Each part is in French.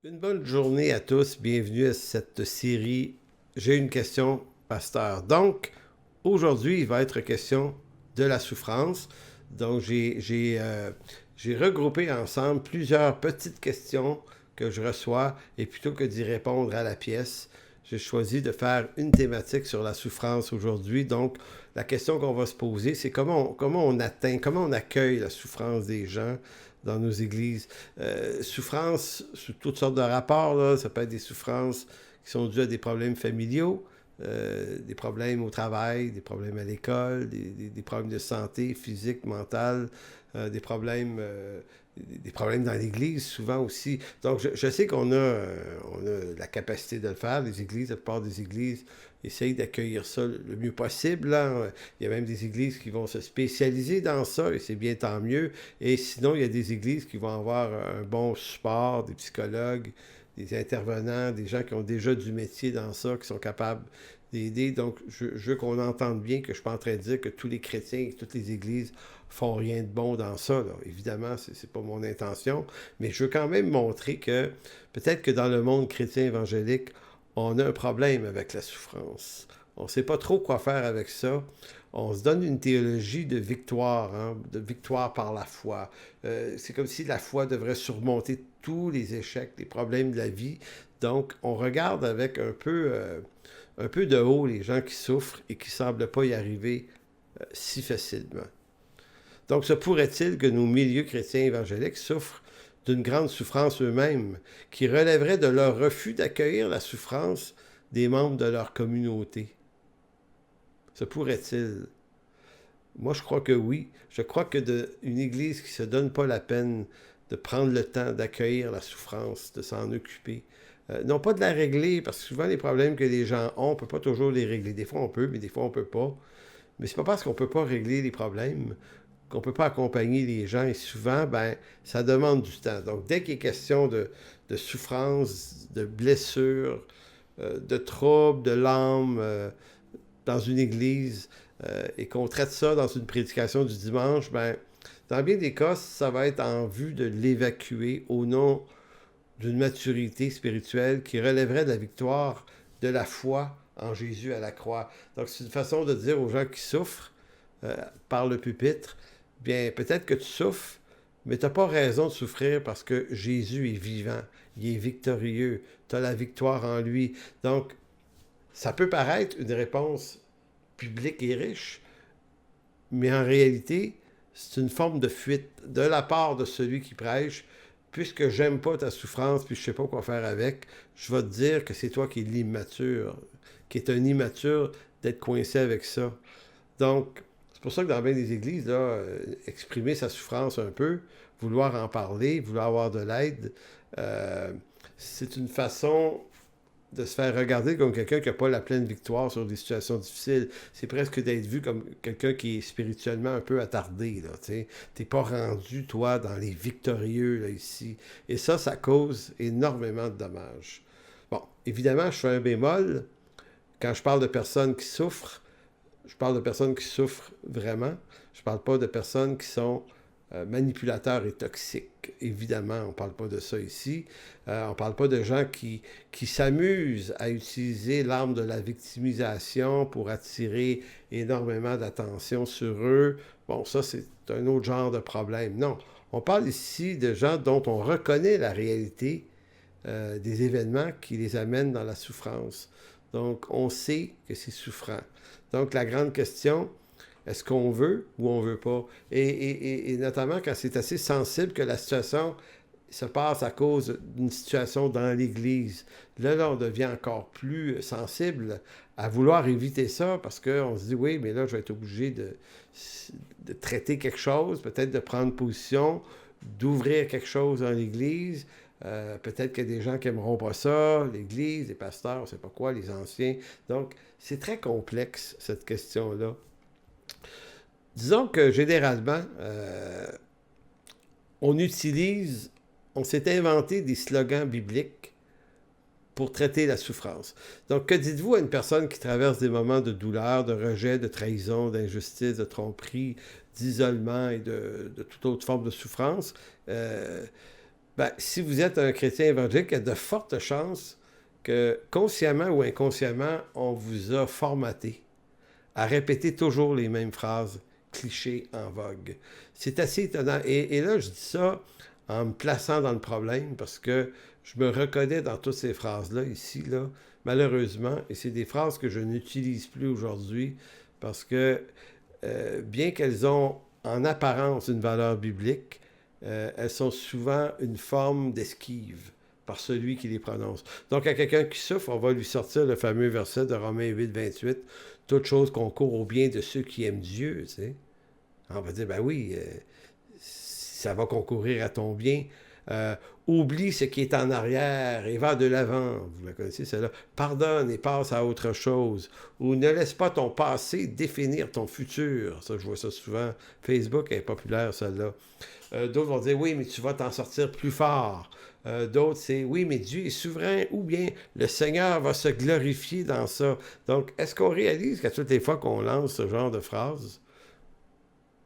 Une bonne journée à tous. Bienvenue à cette série J'ai une question, pasteur. Donc, aujourd'hui, il va être question de la souffrance. Donc, j'ai regroupé ensemble plusieurs petites questions que je reçois et plutôt que d'y répondre à la pièce, j'ai choisi de faire une thématique sur la souffrance aujourd'hui. Donc, la question qu'on va se poser, c'est comment on atteint, comment on accueille la souffrance des gens dans nos églises. Souffrance sous toutes sortes de rapports, là. Ça peut être des souffrances qui sont dues à des problèmes familiaux, des problèmes au travail, des problèmes à l'école, des problèmes de santé physique, mentale, des problèmes dans l'Église souvent aussi. Donc je sais on a la capacité de le faire. Les églises, la plupart des églises essayent d'accueillir ça le mieux possible. Là. Il y a même des églises qui vont se spécialiser dans ça et c'est bien tant mieux. Et sinon, il y a des églises qui vont avoir un bon support, des psychologues, des intervenants, des gens qui ont déjà du métier dans ça, qui sont capables d'aider. Donc, je veux qu'on entende bien que je ne suis pas en train de dire que tous les chrétiens et toutes les églises font rien de bon dans ça. Là. Évidemment, ce n'est pas mon intention, mais je veux quand même montrer que peut-être que dans le monde chrétien évangélique, on a un problème avec la souffrance. On ne sait pas trop quoi faire avec ça. On se donne une théologie de victoire, hein, de victoire par la foi. C'est comme si la foi devrait surmonter tous les échecs, les problèmes de la vie. Donc, on regarde avec un peu de haut les gens qui souffrent et qui ne semblent pas y arriver si facilement. Donc, se pourrait-il que nos milieux chrétiens évangéliques souffrent d'une grande souffrance eux-mêmes, qui relèverait de leur refus d'accueillir la souffrance des membres de leur communauté? Se pourrait-il? Moi, je crois que oui. Je crois que une Église qui ne se donne pas la peine de prendre le temps d'accueillir la souffrance, de s'en occuper, non pas de la régler, parce que souvent les problèmes que les gens ont, on ne peut pas toujours les régler. Des fois on peut, mais des fois on ne peut pas. Mais c'est pas parce qu'on ne peut pas régler les problèmes qu'on ne peut pas accompagner les gens. Et souvent, ben, ça demande du temps. Donc, dès qu'il est question de souffrance, de blessures, de troubles, de l'âme dans une église, et qu'on traite ça dans une prédication du dimanche, ben, dans bien des cas, ça va être en vue de l'évacuer au nom d'une maturité spirituelle qui relèverait de la victoire de la foi en Jésus à la croix. Donc, c'est une façon de dire aux gens qui souffrent par le pupitre, bien, peut-être que tu souffres, mais tu n'as pas raison de souffrir parce que Jésus est vivant, il est victorieux, tu as la victoire en lui. Donc, ça peut paraître une réponse publique et riche, mais en réalité, c'est une forme de fuite de la part de celui qui prêche. Puisque j'aime pas ta souffrance, puis je sais pas quoi faire avec, je vais te dire que c'est toi qui es l'immature, qui est un immature d'être coincé avec ça. Donc, c'est pour ça que dans bien des églises, là, exprimer sa souffrance un peu, vouloir en parler, vouloir avoir de l'aide, euh, c'est une façon de se faire regarder comme quelqu'un qui n'a pas la pleine victoire sur des situations difficiles. C'est presque d'être vu comme quelqu'un qui est spirituellement un peu attardé. Tu n'es pas rendu, toi, dans les victorieux là, ici. Et ça cause énormément de dommages. Bon, évidemment, je fais un bémol. Quand je parle de personnes qui souffrent, je parle de personnes qui souffrent vraiment. Je ne parle pas de personnes qui sont manipulateurs et toxiques. Évidemment, on ne parle pas de ça ici. On ne parle pas de gens qui s'amusent à utiliser l'arme de la victimisation pour attirer énormément d'attention sur eux. Bon, ça, c'est un autre genre de problème. Non, on parle ici de gens dont on reconnaît la réalité des événements qui les amènent dans la souffrance. Donc, on sait que c'est souffrant. Donc, la grande question, est-ce qu'on veut ou on veut pas? Et notamment quand c'est assez sensible que la situation se passe à cause d'une situation dans l'Église. Là, on devient encore plus sensible à vouloir éviter ça parce qu'on se dit, oui, mais là, je vais être obligé de traiter quelque chose, peut-être de prendre position, d'ouvrir quelque chose dans l'Église. Peut-être qu'il y a des gens qui n'aimeront pas ça, l'Église, les pasteurs, on ne sait pas quoi, les anciens. Donc, c'est très complexe, cette question-là. Disons que généralement, on utilise, on s'est inventé des slogans bibliques pour traiter la souffrance. Donc, que dites-vous à une personne qui traverse des moments de douleur, de rejet, de trahison, d'injustice, de tromperie, d'isolement et de toute autre forme de souffrance? Ben, si vous êtes un chrétien évangélique, il y a de fortes chances que, consciemment ou inconsciemment, on vous a formaté à répéter toujours les mêmes phrases clichés en vogue. C'est assez étonnant. Et là, je dis ça en me plaçant dans le problème parce que je me reconnais dans toutes ces phrases-là, ici, là, malheureusement. Et c'est des phrases que je n'utilise plus aujourd'hui parce que, bien qu'elles ont en apparence une valeur biblique, elles sont souvent une forme d'esquive par celui qui les prononce. Donc, à quelqu'un qui souffre, on va lui sortir le fameux verset de Romains 8, 28, « Toute chose concourt au bien de ceux qui aiment Dieu. » Tu sais. On va dire, ben oui, ça va concourir à ton bien. Oublie ce qui est en arrière et va de l'avant. Vous la connaissez, celle-là. Pardonne et passe à autre chose. Ou ne laisse pas ton passé définir ton futur. Ça, je vois ça souvent. Facebook est populaire, celle-là. D'autres vont dire, oui, mais tu vas t'en sortir plus fort. D'autres, c'est, oui, mais Dieu est souverain, ou bien le Seigneur va se glorifier dans ça. Donc, est-ce qu'on réalise qu'à toutes les fois qu'on lance ce genre de phrases,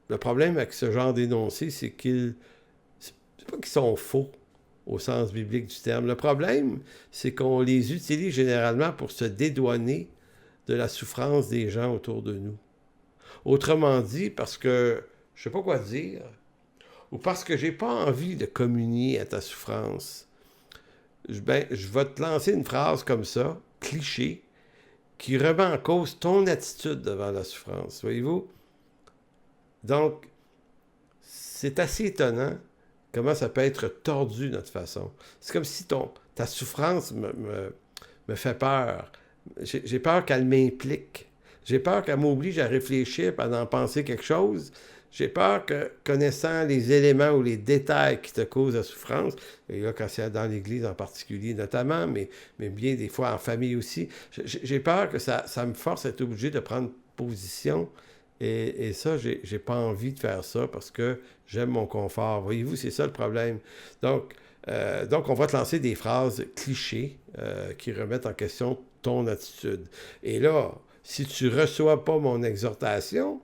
le problème avec ce genre d'énoncés, c'est c'est pas qu'ils sont faux au sens biblique du terme. Le problème, c'est qu'on les utilise généralement pour se dédouaner de la souffrance des gens autour de nous. Autrement dit, parce que je sais pas quoi dire, ou parce que j'ai pas envie de communier à ta souffrance, je vais te lancer une phrase comme ça, cliché, qui remet en cause ton attitude devant la souffrance. Voyez-vous? Donc, c'est assez étonnant comment ça peut être tordu, notre façon. C'est comme si ta souffrance me fait peur. J'ai peur qu'elle m'implique. J'ai peur qu'elle m'oblige à réfléchir pendant d'en penser quelque chose. J'ai peur que, connaissant les éléments ou les détails qui te causent la souffrance, et là, quand c'est dans l'Église en particulier notamment, mais bien des fois en famille aussi, j'ai peur que ça me force à être obligé de prendre position. Et ça, j'ai pas envie de faire ça parce que j'aime mon confort. Voyez-vous, c'est ça le problème. Donc, on va te lancer des phrases clichés qui remettent en question ton attitude. Et là, si tu ne reçois pas mon exhortation,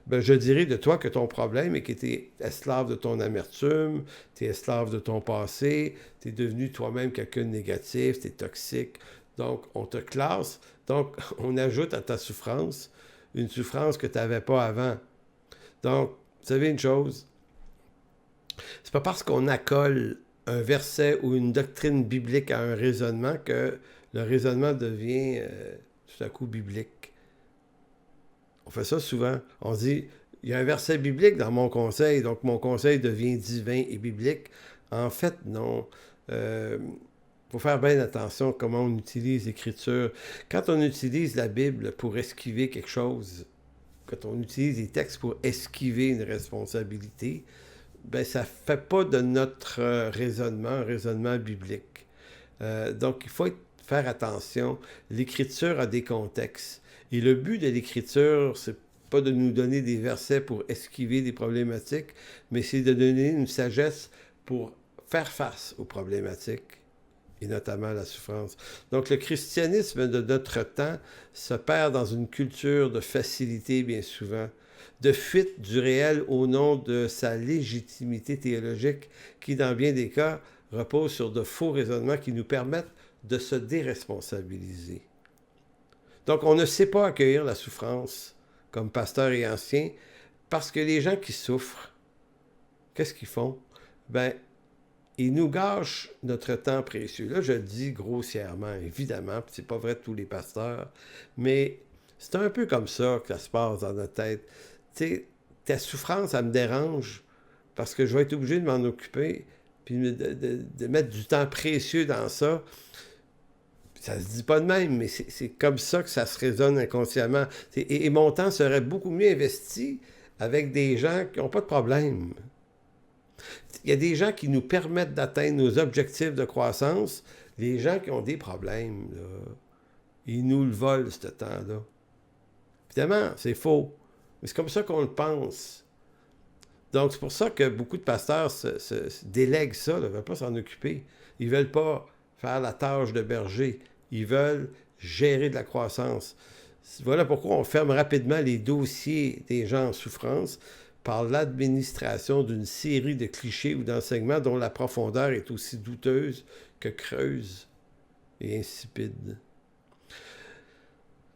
ben, je dirais de toi que ton problème est que tu es esclave de ton amertume, tu es esclave de ton passé, tu es devenu toi-même quelqu'un de négatif, tu es toxique. Donc, on te classe. Donc, on ajoute à ta souffrance une souffrance que tu n'avais pas avant. Donc, vous savez une chose, c'est pas parce qu'on accole un verset ou une doctrine biblique à un raisonnement que le raisonnement devient tout à coup biblique. On fait ça souvent. On se dit, il y a un verset biblique dans mon conseil, donc mon conseil devient divin et biblique. En fait, non. Faut faire bien attention à comment on utilise l'Écriture. Quand on utilise la Bible pour esquiver quelque chose, quand on utilise les textes pour esquiver une responsabilité, ben ça ne fait pas de notre raisonnement un raisonnement biblique. Donc, il faut faire attention. L'Écriture a des contextes. Et le but de l'Écriture, c'est pas de nous donner des versets pour esquiver des problématiques, mais c'est de donner une sagesse pour faire face aux problématiques, et notamment la souffrance. Donc, le christianisme de notre temps se perd dans une culture de facilité, bien souvent, de fuite du réel au nom de sa légitimité théologique, qui, dans bien des cas, repose sur de faux raisonnements qui nous permettent de se déresponsabiliser. Donc, on ne sait pas accueillir la souffrance comme pasteur et ancien, parce que les gens qui souffrent, qu'est-ce qu'ils font? Ben, ils nous gâchent notre temps précieux. Là, je le dis grossièrement, évidemment, puis c'est pas vrai de tous les pasteurs, mais c'est un peu comme ça que ça se passe dans notre tête. Tu sais, ta souffrance, ça me dérange parce que je vais être obligé de m'en occuper puis de mettre du temps précieux dans ça. Ça se dit pas de même, mais c'est comme ça que ça se résonne inconsciemment. Et mon temps serait beaucoup mieux investi avec des gens qui n'ont pas de problème. Il y a des gens qui nous permettent d'atteindre nos objectifs de croissance. Les gens qui ont des problèmes, là, ils nous le volent, ce temps-là. Évidemment, c'est faux. Mais c'est comme ça qu'on le pense. Donc, c'est pour ça que beaucoup de pasteurs se délèguent ça, ne veulent pas s'en occuper. Ils ne veulent pas faire la tâche de berger. Ils veulent gérer de la croissance. Voilà pourquoi on ferme rapidement les dossiers des gens en souffrance, par l'administration d'une série de clichés ou d'enseignements dont la profondeur est aussi douteuse que creuse et insipide.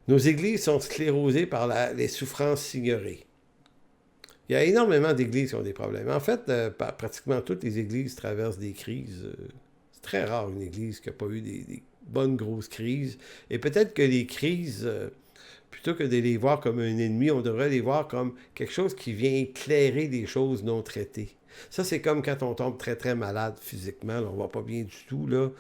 Nos églises sont sclérosées par les souffrances ignorées. Il y a énormément d'églises qui ont des problèmes. En fait, pratiquement toutes les églises traversent des crises. C'est très rare une église qui n'a pas eu des bonnes grosses crises. Et peut-être que les crises, plutôt que de les voir comme un ennemi, on devrait les voir comme quelque chose qui vient éclairer des choses non traitées. Ça, c'est comme quand on tombe très, très malade physiquement. Là, on ne va pas bien du tout. Là.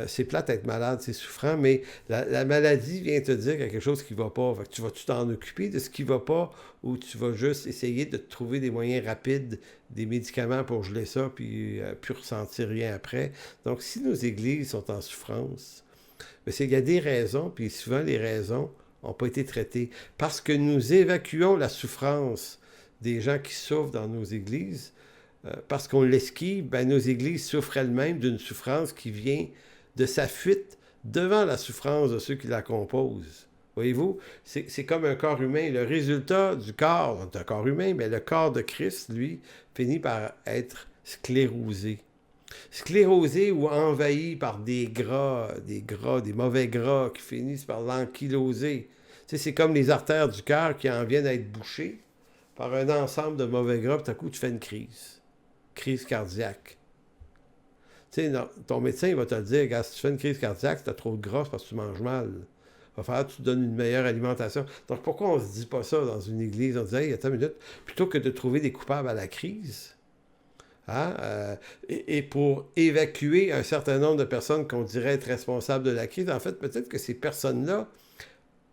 C'est plate d'être malade, c'est souffrant, mais la maladie vient te dire qu'il y a quelque chose qui ne va pas. Fait que tu vas-tu t'en occuper de ce qui ne va pas ou tu vas juste essayer de trouver des moyens rapides, des médicaments pour geler ça, puis plus ressentir rien après. Donc, si nos églises sont en souffrance, c'est qu'il y a des raisons, puis souvent les raisons n'ont pas été traitées. Parce que nous évacuons la souffrance des gens qui souffrent dans nos églises, parce qu'on l'esquive, ben, nos églises souffrent elles-mêmes d'une souffrance qui vient de sa fuite devant la souffrance de ceux qui la composent. Voyez-vous, c'est comme un corps humain. Le résultat du corps, d'un corps humain, mais le corps de Christ, lui, finit par être sclérosé. Sclérosé ou envahi par des mauvais gras qui finissent par l'ankyloser. Tu sais, c'est comme les artères du cœur qui en viennent à être bouchées par un ensemble de mauvais gras, puis tout à coup, tu fais une crise cardiaque. Tu sais, ton médecin, il va te dire, regarde, si tu fais une crise cardiaque, si tu as trop de gras, c'est parce que tu manges mal. Il va falloir que tu te donnes une meilleure alimentation. Donc, pourquoi on ne se dit pas ça dans une église? On dit, hey, attends une minute, plutôt que de trouver des coupables à la crise, hein, et pour évacuer un certain nombre de personnes qu'on dirait être responsables de la crise, en fait, peut-être que ces personnes-là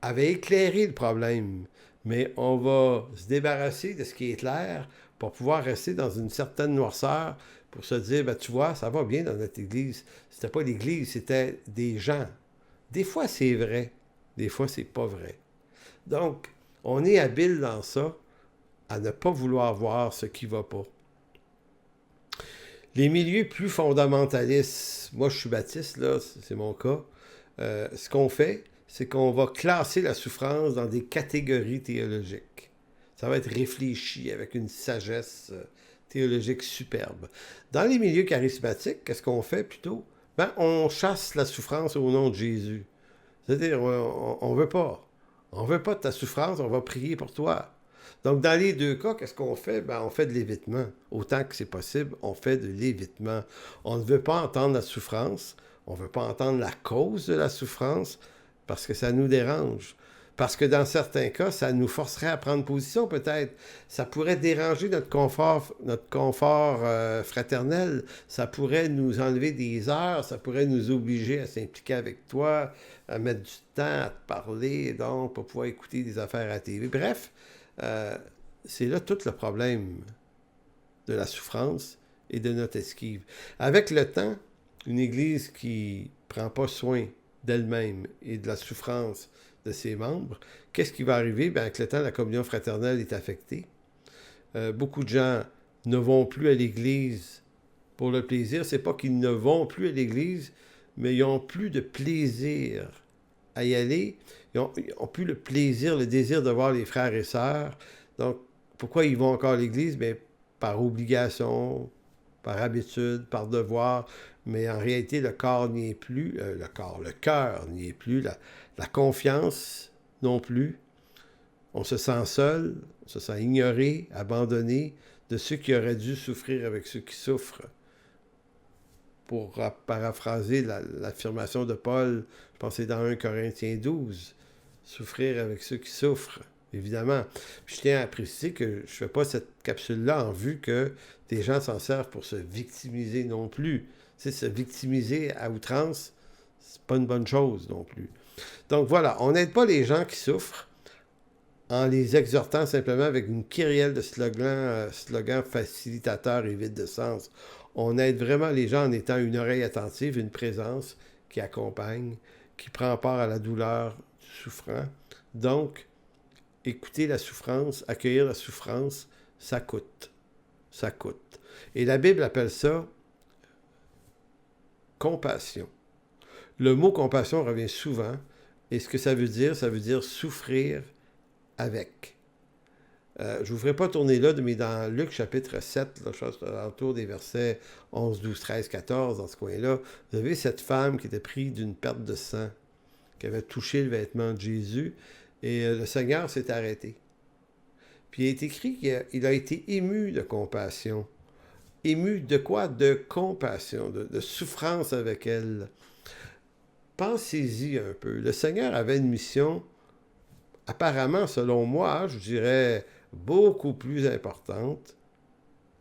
avaient éclairé le problème. Mais on va se débarrasser de ce qui est clair pour pouvoir rester dans une certaine noirceur, pour se dire, ben, tu vois, ça va bien dans notre église. C'était pas l'église, c'était des gens. Des fois, c'est vrai. Des fois, c'est pas vrai. Donc, on est habile dans ça, à ne pas vouloir voir ce qui va pas. Les milieux plus fondamentalistes, moi je suis baptiste, là, c'est mon cas, ce qu'on fait, c'est qu'on va classer la souffrance dans des catégories théologiques. Ça va être réfléchi avec une sagesse théologique superbe. Dans les milieux charismatiques, qu'est-ce qu'on fait plutôt? Ben, on chasse la souffrance au nom de Jésus. C'est-à-dire, on veut pas. On veut pas de ta souffrance, on va prier pour toi. Donc, dans les deux cas, qu'est-ce qu'on fait? Ben, on fait de l'évitement. Autant que c'est possible, on fait de l'évitement. On ne veut pas entendre la souffrance, on ne veut pas entendre la cause de la souffrance, parce que ça nous dérange. Parce que dans certains cas, ça nous forcerait à prendre position peut-être. Ça pourrait déranger notre confort fraternel. Ça pourrait nous enlever des heures. Ça pourrait nous obliger à s'impliquer avec toi, à mettre du temps à te parler, donc pour pouvoir écouter des affaires à la TV. Bref, c'est là tout le problème de la souffrance et de notre esquive. Avec le temps, une Église qui ne prend pas soin d'elle-même et de la souffrance de ses membres, qu'est-ce qui va arriver? Bien, avec le temps, la communion fraternelle est affectée. Beaucoup de gens ne vont plus à l'Église pour le plaisir. C'est pas qu'ils ne vont plus à l'Église, mais ils n'ont plus de plaisir à y aller. Ils ont plus le plaisir, le désir de voir les frères et sœurs. Donc, pourquoi ils vont encore à l'Église? Bien, par obligation, par habitude, par devoir. Mais en réalité, le corps n'y est plus. Le cœur n'y est plus. La confiance non plus. On se sent seul, on se sent ignoré, abandonné de ceux qui auraient dû souffrir avec ceux qui souffrent. Pour paraphraser l'affirmation de Paul, je pense que c'est dans 1 Corinthiens 12, souffrir avec ceux qui souffrent, évidemment. Puis je tiens à préciser que je ne fais pas cette capsule-là en vue que des gens s'en servent pour se victimiser non plus. Tu sais, se victimiser à outrance, c'est pas une bonne chose non plus. Donc voilà, on n'aide pas les gens qui souffrent en les exhortant simplement avec une kyrielle de slogans facilitateurs et vides de sens. On aide vraiment les gens en étant une oreille attentive, une présence qui accompagne, qui prend part à la douleur du souffrant. Donc, écouter la souffrance, accueillir la souffrance, ça coûte. Ça coûte. Et la Bible appelle ça compassion. Le mot compassion revient souvent. Et ce que ça veut dire souffrir avec. Je ne vous ferai pas tourner là, mais dans Luc chapitre 7, là, je pense autour des versets 11, 12, 13, 14, dans ce coin-là, vous avez cette femme qui était prise d'une perte de sang, qui avait touché le vêtement de Jésus, et le Seigneur s'est arrêté. Puis il est écrit qu'il a été ému de compassion. Ému de quoi? De compassion, de souffrance avec elle. Pensez-y un peu. Le Seigneur avait une mission, apparemment, selon moi, je dirais, beaucoup plus importante.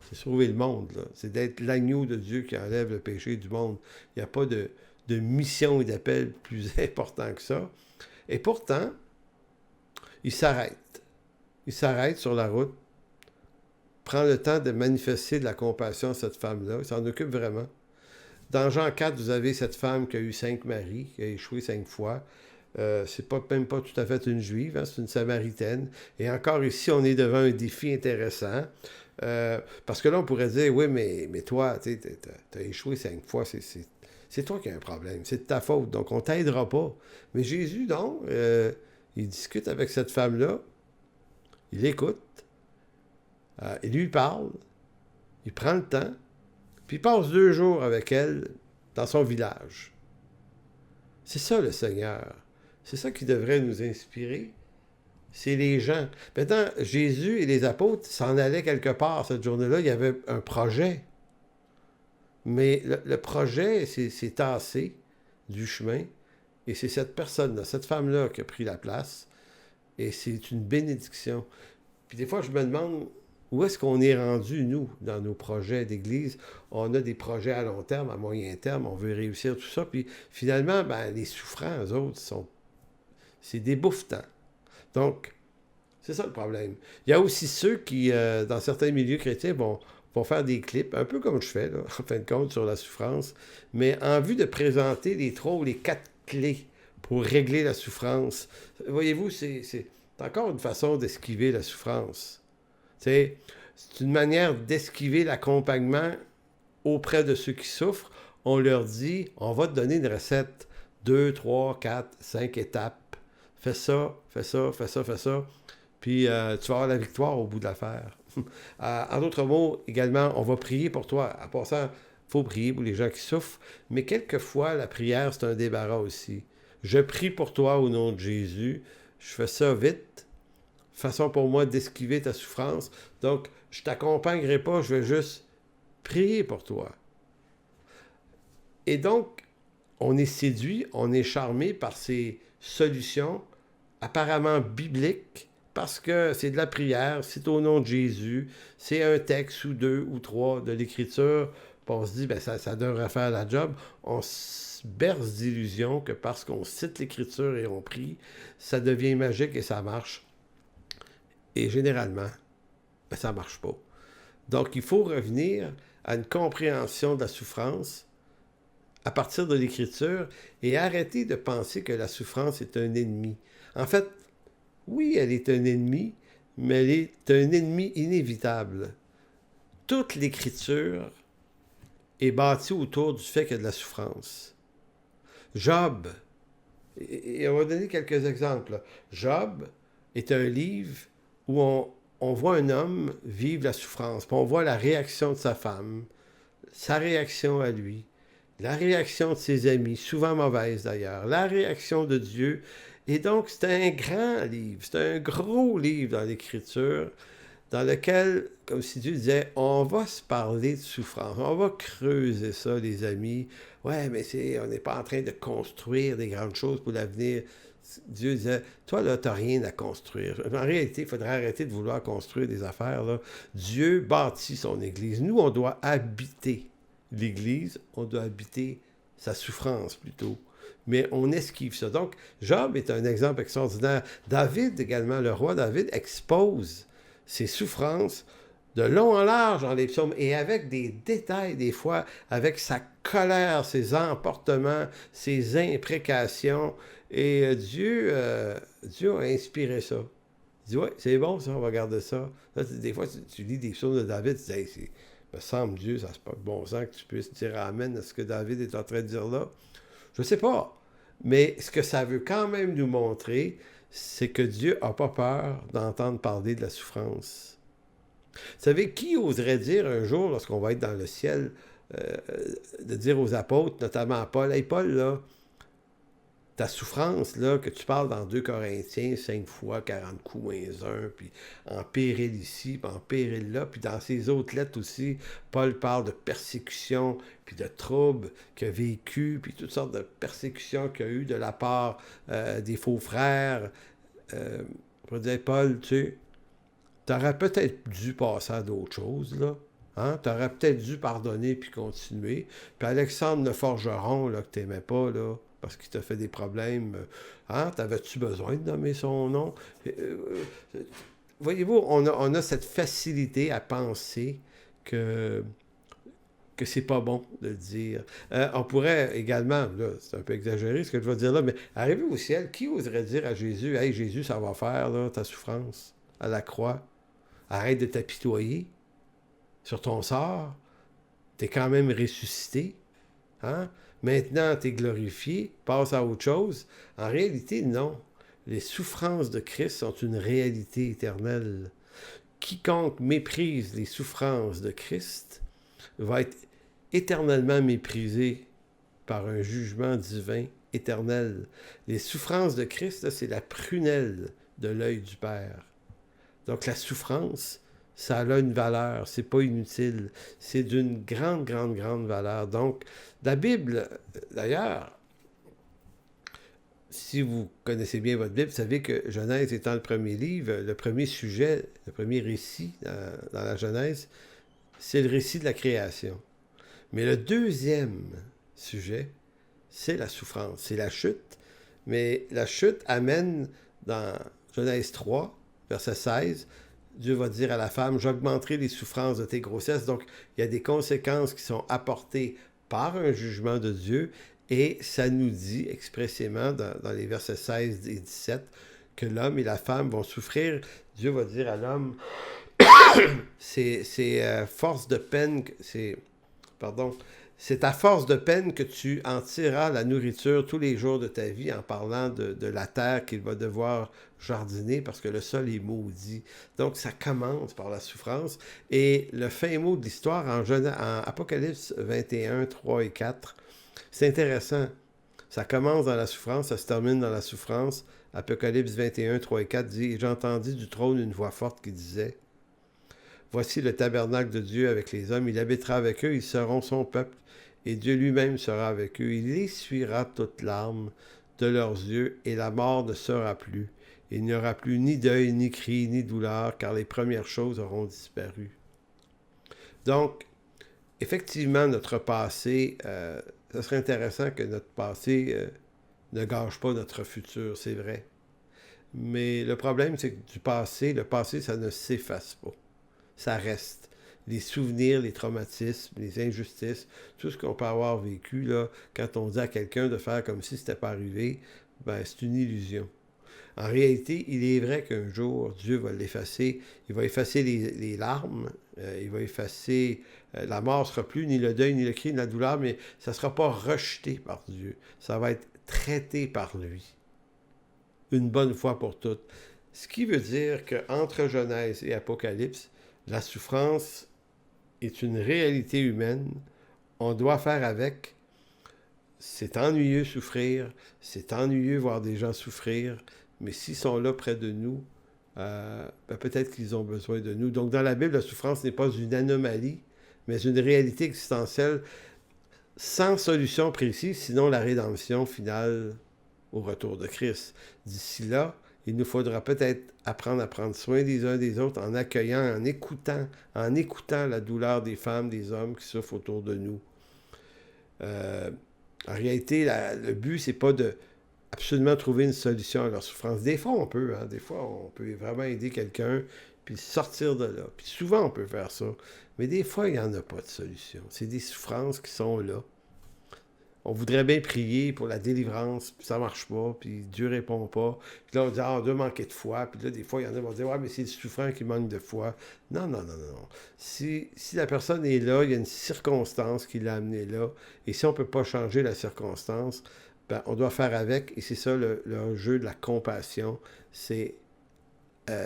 C'est sauver le monde, là. C'est d'être l'agneau de Dieu qui enlève le péché du monde. Il n'y a pas de mission et d'appel plus important que ça. Et pourtant, il s'arrête. Il s'arrête sur la route, prend le temps de manifester de la compassion à cette femme-là. Il s'en occupe vraiment. Dans Jean 4, vous avez cette femme qui a eu 5 maris, qui a échoué 5 fois. C'est même pas tout à fait une juive, hein, c'est une samaritaine. Et encore ici, on est devant un défi intéressant. Parce que là, on pourrait dire, oui, mais toi, tu as échoué 5 fois, c'est toi qui as un problème, c'est de ta faute, donc on ne t'aidera pas. Mais Jésus, non, il discute avec cette femme-là, il écoute, il lui parle, il prend le temps, puis il passe 2 jours avec elle dans son village. C'est ça le Seigneur. C'est ça qui devrait nous inspirer. C'est les gens. Maintenant, Jésus et les apôtres s'en allaient quelque part cette journée-là. Il y avait un projet. Mais le projet s'est tassé du chemin. Et c'est cette personne-là, cette femme-là qui a pris la place. Et c'est une bénédiction. Puis des fois, je me demande où est-ce qu'on est rendu, nous, dans nos projets d'Église. On a des projets à long terme, à moyen terme. On veut réussir tout ça. Puis finalement, les souffrants, eux autres, c'est des bouffetants. Donc, c'est ça le problème. Il y a aussi ceux qui, dans certains milieux chrétiens, vont faire des clips, un peu comme je fais, là, en fin de compte, sur la souffrance, mais en vue de présenter les 3 ou les 4 clés pour régler la souffrance. Voyez-vous, c'est encore une façon d'esquiver la souffrance. C'est une manière d'esquiver l'accompagnement auprès de ceux qui souffrent. On leur dit, on va te donner une recette, 2, 3, 4, 5 étapes. Fais ça, fais ça, fais ça, fais ça. Puis tu vas avoir la victoire au bout de l'affaire. En d'autres mots, également, on va prier pour toi. En passant, il faut prier pour les gens qui souffrent. Mais quelquefois, la prière, c'est un débarras aussi. Je prie pour toi au nom de Jésus. Je fais ça vite. Façon pour moi d'esquiver ta souffrance. Donc, je ne t'accompagnerai pas, je vais juste prier pour toi. Et donc, on est séduit, on est charmé par ces solutions apparemment bibliques, parce que c'est de la prière, c'est au nom de Jésus, c'est un texte ou 2 ou 3 de l'Écriture, puis on se dit, ça devrait faire la job. On se berce d'illusions que parce qu'on cite l'Écriture et on prie, ça devient magique et ça marche. Et généralement, ça ne marche pas. Donc, il faut revenir à une compréhension de la souffrance à partir de l'Écriture et arrêter de penser que la souffrance est un ennemi. En fait, oui, elle est un ennemi, mais elle est un ennemi inévitable. Toute l'Écriture est bâtie autour du fait qu'il y a de la souffrance. Job, et on va donner quelques exemples. Job est un livre où on voit un homme vivre la souffrance, puis on voit la réaction de sa femme, sa réaction à lui, la réaction de ses amis, souvent mauvaise d'ailleurs, la réaction de Dieu. Et donc, c'est un grand livre, c'est un gros livre dans l'Écriture, dans lequel, comme si Dieu disait, on va se parler de souffrance, on va creuser ça, les amis. Ouais, mais on n'est pas en train de construire des grandes choses pour l'avenir. Dieu disait, toi, là, tu n'as rien à construire. En réalité, il faudrait arrêter de vouloir construire des affaires, là. Dieu bâtit son Église. Nous, on doit habiter l'Église, on doit habiter sa souffrance plutôt. Mais on esquive ça. Donc, Job est un exemple extraordinaire. David également, le roi David, expose ses souffrances de long en large dans les psaumes et avec des détails des fois, avec sa colère, ses emportements, ses imprécations. Et Dieu a inspiré ça. Il dit, ouais, c'est bon ça, on va garder ça. Là, des fois, tu lis des psaumes de David, tu dis, hey, il me semble, Dieu, ça c'est pas de bon sens que tu puisses dire amen à ce que David est en train de dire là. Je ne sais pas. Mais ce que ça veut quand même nous montrer, c'est que Dieu n'a pas peur d'entendre parler de la souffrance. Vous savez, qui oserait dire un jour, lorsqu'on va être dans le ciel, de dire aux apôtres, notamment à Paul, « Hey Paul, là, ta souffrance, là, que tu parles dans 2 Corinthiens, 5 fois, 40 coups moins 1, puis en péril ici, puis en péril là, puis dans ses autres lettres aussi, Paul parle de persécution, puis de troubles qu'il a vécu, puis toutes sortes de persécutions qu'il a eues de la part des faux frères. On pourrait dire, Paul, tu sais, t'aurais peut-être dû passer à d'autres choses, là. Hein? T'aurais peut-être dû pardonner puis continuer. Puis Alexandre le forgeron, là, que t'aimais pas, là, parce qu'il t'a fait des problèmes, hein? T'avais-tu besoin de nommer son nom? Voyez-vous, on a cette facilité à penser que c'est pas bon de le dire. On pourrait également, là, c'est un peu exagéré ce que je vais dire là, mais arriver au ciel, qui oserait dire à Jésus, « Hey Jésus, ça va faire, là, ta souffrance à la croix. Arrête de t'apitoyer sur ton sort. T'es quand même ressuscité. Hein? Maintenant, t'es glorifié. Passe à autre chose. » En réalité, non. Les souffrances de Christ sont une réalité éternelle. Quiconque méprise les souffrances de Christ va être éternellement méprisé par un jugement divin éternel. Les souffrances de Christ, là, c'est la prunelle de l'œil du Père. Donc la souffrance, ça a une valeur, c'est pas inutile, c'est d'une grande, grande, grande valeur. Donc la Bible, d'ailleurs, si vous connaissez bien votre Bible, vous savez que Genèse étant le premier livre, le premier sujet, le premier récit dans la Genèse, c'est le récit de la création. Mais le deuxième sujet, c'est la souffrance, c'est la chute. Mais la chute amène dans Genèse 3, verset 16, Dieu va dire à la femme, « J'augmenterai les souffrances de tes grossesses. » Donc, il y a des conséquences qui sont apportées par un jugement de Dieu. Et ça nous dit expressément dans les versets 16 et 17 que l'homme et la femme vont souffrir. Dieu va dire à l'homme, c'est force de peine, c'est à force de peine que tu en tireras la nourriture tous les jours de ta vie en parlant de la terre qu'il va devoir jardiner parce que le sol est maudit. Donc ça commence par la souffrance. Et le fin mot de l'histoire en Apocalypse 21, 3 et 4, c'est intéressant. Ça commence dans la souffrance, ça se termine dans la souffrance. Apocalypse 21, 3 et 4 dit « Et j'entendis du trône une voix forte qui disait « Voici le tabernacle de Dieu avec les hommes, il habitera avec eux, ils seront son peuple, et Dieu lui-même sera avec eux. Il essuiera toute larme de leurs yeux, et la mort ne sera plus. Il n'y aura plus ni deuil, ni cri, ni douleur, car les premières choses auront disparu. » Donc, effectivement, notre passé, ce serait intéressant que notre passé ne gâche pas notre futur, c'est vrai. Mais le problème, c'est que le passé, ça ne s'efface pas. Ça reste. Les souvenirs, les traumatismes, les injustices, tout ce qu'on peut avoir vécu, là, quand on dit à quelqu'un de faire comme si c'était pas arrivé, ben, c'est une illusion. En réalité, il est vrai qu'un jour, Dieu va l'effacer. Il va effacer les larmes, il va effacer... la mort ne sera plus, ni le deuil, ni le cri, ni la douleur, mais ça ne sera pas rejeté par Dieu. Ça va être traité par lui. Une bonne fois pour toutes. Ce qui veut dire qu'entre Genèse et Apocalypse, la souffrance est une réalité humaine. On doit faire avec. C'est ennuyeux souffrir. C'est ennuyeux voir des gens souffrir. Mais s'ils sont là près de nous, ben peut-être qu'ils ont besoin de nous. Donc dans la Bible, la souffrance n'est pas une anomalie, mais une réalité existentielle sans solution précise, sinon la rédemption finale au retour de Christ. D'ici là, il nous faudra peut-être apprendre à prendre soin des uns des autres en accueillant, en écoutant la douleur des femmes, des hommes qui souffrent autour de nous. En réalité, le but, c'est pas de absolument trouver une solution à leur souffrance. Des fois, on peut. Hein? Des fois, on peut vraiment aider quelqu'un puis sortir de là. Puis souvent, on peut faire ça. Mais des fois, il n'y en a pas de solution. C'est des souffrances qui sont là. On voudrait bien prier pour la délivrance, puis ça ne marche pas, puis Dieu ne répond pas. Puis là, on dit, on doit manquer de foi. Puis là, des fois, il y en a qui vont dire, ouais, mais c'est le souffrant qui manque de foi. Non, non, non, non. Si la personne est là, il y a une circonstance qui l'a amené là. Et si on ne peut pas changer la circonstance, ben, on doit faire avec, et c'est ça le jeu de la compassion, c'est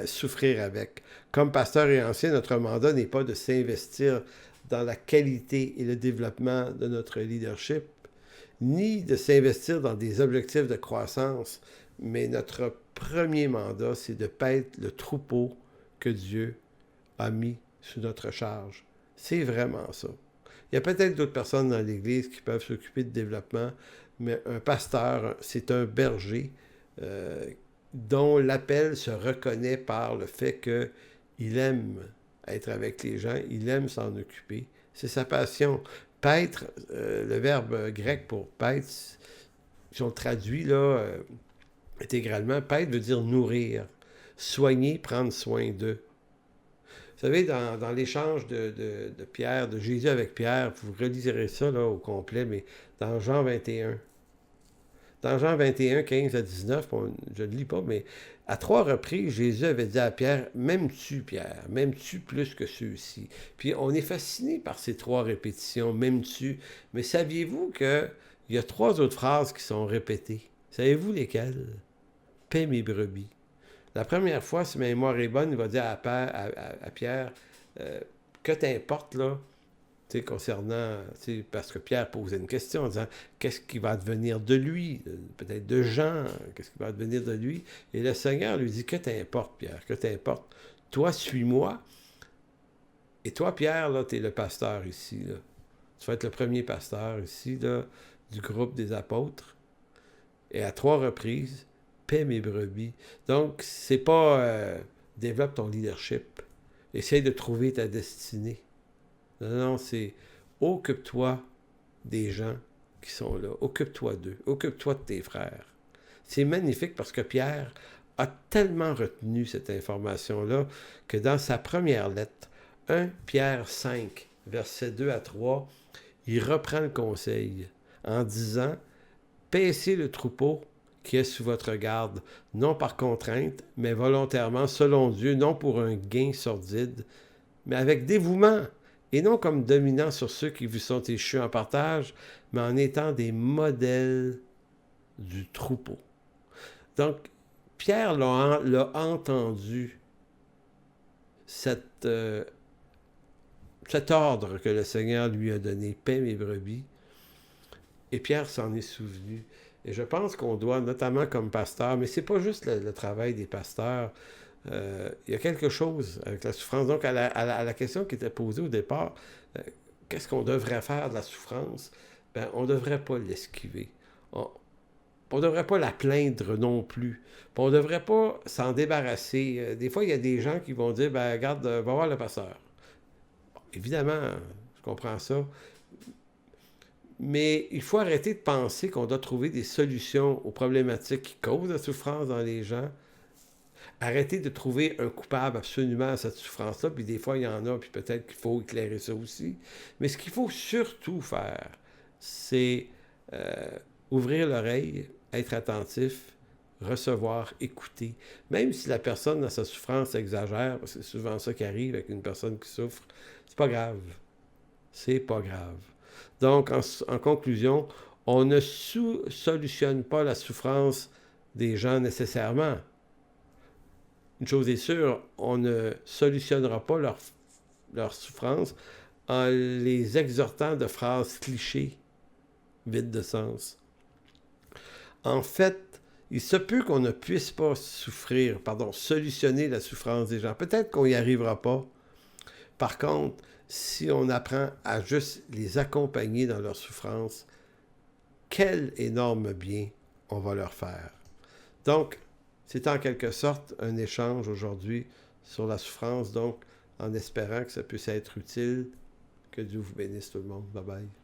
souffrir avec. Comme pasteur et ancien, notre mandat n'est pas de s'investir dans la qualité et le développement de notre leadership, ni de s'investir dans des objectifs de croissance, mais notre premier mandat, c'est de paître le troupeau que Dieu a mis sous notre charge. C'est vraiment ça. Il y a peut-être d'autres personnes dans l'Église qui peuvent s'occuper de développement, mais un pasteur, c'est un berger dont l'appel se reconnaît par le fait qu'il aime être avec les gens, il aime s'en occuper. C'est sa passion. Paître, le verbe grec pour paître, si on le traduit là, intégralement, paître veut dire nourrir, soigner, prendre soin d'eux. Vous savez, dans l'échange de Pierre, de Jésus avec Pierre, vous relisez ça là, au complet, mais dans Jean 21. Dans Jean 21, 15 à 19, je ne le lis pas, mais à 3 reprises, Jésus avait dit à Pierre, « M'aimes-tu, Pierre? M'aimes-tu plus que ceux-ci? » Puis on est fasciné par ces 3 répétitions, « M'aimes-tu? » Mais saviez-vous qu'il y a 3 autres phrases qui sont répétées? Savez-vous lesquelles? « Paix mes brebis. » La première fois, si ma mémoire est bonne, il va dire à Pierre, que t'importe, là, concernant, parce que Pierre posait une question en disant, qu'est-ce qui va devenir de lui? Peut-être de Jean, qu'est-ce qui va devenir de lui? Et le Seigneur lui dit, que t'importe, Pierre, que t'importe? Toi, suis-moi. Et toi, Pierre, là, t'es le pasteur ici, là. Tu vas être le premier pasteur ici, là, du groupe des apôtres. Et à 3 reprises, paie mes brebis. Donc, c'est pas développe ton leadership. Essaye de trouver ta destinée. Non, c'est occupe-toi des gens qui sont là. Occupe-toi d'eux. Occupe-toi de tes frères. C'est magnifique parce que Pierre a tellement retenu cette information-là que dans sa première lettre, 1 Pierre 5, versets 2 à 3, il reprend le conseil en disant « Paissez le troupeau qui est sous votre garde, non par contrainte, mais volontairement, selon Dieu, non pour un gain sordide, mais avec dévouement, et non comme dominant sur ceux qui vous sont échus en partage, mais en étant des modèles du troupeau. » Donc, Pierre l'a entendu, cet ordre que le Seigneur lui a donné, « Paix mes brebis », et Pierre s'en est souvenu. Et je pense qu'on doit, notamment comme pasteur, mais c'est pas juste le travail des pasteurs, il y a quelque chose avec la souffrance. Donc, à la question qui était posée au départ, qu'est-ce qu'on devrait faire de la souffrance? Ben, on ne devrait pas l'esquiver. On ne devrait pas la plaindre non plus. On ne devrait pas s'en débarrasser. Des fois, il y a des gens qui vont dire, ben, regarde, va voir le pasteur. Bon, évidemment, je comprends ça. Mais il faut arrêter de penser qu'on doit trouver des solutions aux problématiques qui causent la souffrance dans les gens. Arrêter de trouver un coupable absolument à cette souffrance-là, puis des fois, il y en a, puis peut-être qu'il faut éclairer ça aussi. Mais ce qu'il faut surtout faire, c'est ouvrir l'oreille, être attentif, recevoir, écouter. Même si la personne dans sa souffrance exagère, parce que c'est souvent ça qui arrive avec une personne qui souffre, c'est pas grave. C'est pas grave. Donc, en conclusion, on ne solutionne pas la souffrance des gens nécessairement. Une chose est sûre, on ne solutionnera pas leur souffrance en les exhortant de phrases clichés, vides de sens. En fait, il se peut qu'on ne puisse pas solutionner la souffrance des gens. Peut-être qu'on n'y arrivera pas. Par contre, si on apprend à juste les accompagner dans leur souffrance, quel énorme bien on va leur faire. Donc, c'est en quelque sorte un échange aujourd'hui sur la souffrance, donc en espérant que ça puisse être utile. Que Dieu vous bénisse tout le monde. Bye bye.